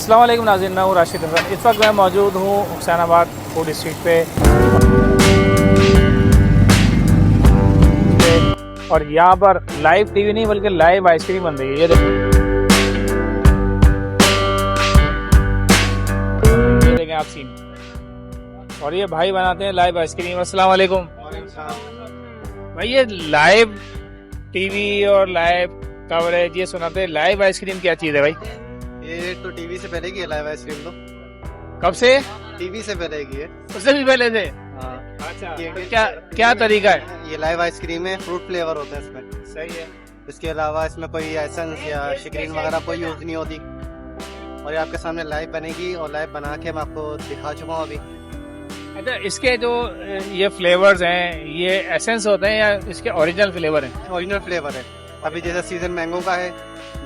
अस्सलाम वालेकुम नाज़रीन, मैं हूँ राशिद हसन। इस वक्त मैं मौजूद हूँ हुसैनाबाद फूड स्ट्रीट पे और यहाँ पर लाइव टीवी नहीं बल्कि लाइव आइसक्रीम बन रही है। ये देखें आप सीन, और ये भाई बनाते हैं लाइव आइसक्रीम। अस्सलाम वालेकुम भाई, ये लाइव टीवी और लाइव कवरेज ये सुनाते हैं, लाइव आइसक्रीम क्या चीज़ है भाई? ये तो टीवी से पहले की है लाइव आइसक्रीम। तो कब से? टीवी से पहले की है। उससे भी पहले से? हाँ। अच्छा, क्या क्या तरीका है? ये लाइव आइसक्रीम है, फ्रूट फ्लेवर होता है इसमें। सही है। इसके अलावा इसमें कोई एसेंस या शिकरीन वगैरह कोई यूज नहीं होती, और ये आपके सामने लाइव बनेगी और लाइव बना के मैं आपको दिखा चुका हूँ अभी। अच्छा, इसके जो ये फ्लेवर्स हैं ये एसेंस होते हैं या इसके ओरिजिनल फ्लेवर हैं? ओरिजिनल फ्लेवर है। अभी जैसे सीजन मैंगो का है,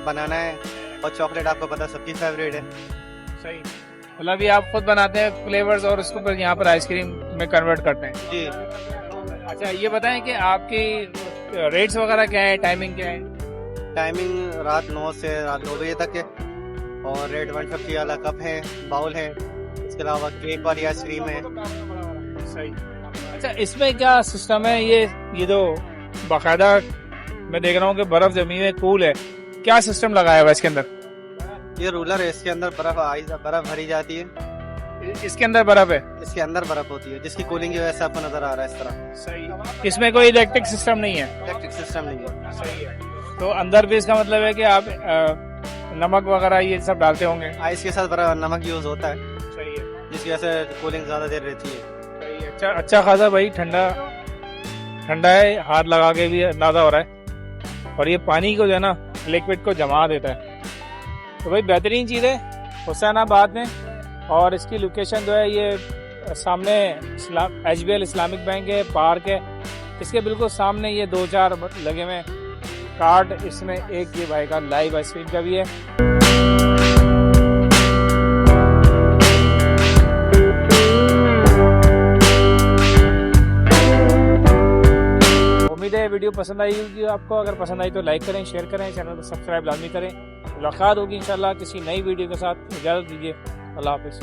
बनाना है, और चॉकलेट आपको पता सबकी फेवरेट है। सही, मतलब अभी आप खुद बनाते हैं फ्लेवर्स और उसको फिर यहाँ पर आइसक्रीम में कन्वर्ट करते हैं? जी। अच्छा, ये बताएं कि आपकी रेट्स वगैरह क्या है, टाइमिंग क्या है? टाइमिंग रात 9 से रात 2 बजे तक है, और रेट 150 वाला कप है, बाउल है। इसके अलावा केक वाली आइसक्रीम है। सही। अच्छा, इसमें क्या सिस्टम है? ये जो बाकायदा मैं देख रहा हूँ कि बर्फ जमी है, कूल है, क्या सिस्टम लगाया हुआ है इसके अंदर? ये रूलर है, इसके अंदर बर्फ भरी जाती है। इसके अंदर बर्फ है? इसके अंदर बर्फ होती है, जिसकी कूलिंग की वजह से आपको नजर आ रहा है इस तरह। सही। इसमें कोई इलेक्ट्रिक सिस्टम नहीं है? इलेक्ट्रिक सिस्टम नहीं है। सही है। तो अंदर भी इसका मतलब है कि आप नमक वगैरह ये सब डालते होंगे? आइस के साथ बड़ा नमक यूज होता है। सही है। जिसकी वजह से कूलिंग ज्यादा देर रहती है। सही है। अच्छा, अच्छा खासा भाई ठंडा ठंडा है, हाथ लगा के भी अंदाजा हो रहा है। और ये पानी को जो है ना, लिक्विड को जमा देता है। तो भाई बेहतरीन चीज़ है हुसैनाबाद में, और इसकी लोकेशन जो है ये सामने HBL इस्लामिक बैंक है, पार्क है, इसके बिल्कुल सामने ये 2-4 लगे हुए कार्ड, इसमें एक ये भाई का लाइव आइसक्रीम का भी है। उम्मीद है वीडियो पसंद आई होगी आपको। अगर पसंद आई तो लाइक करें, शेयर करें, चैनल को सब्सक्राइब लाजमी करें। मुलाकात होगी इंशाल्लाह किसी नई वीडियो के साथ। इजाज़त दीजिए, अल्लाह हाफिज़।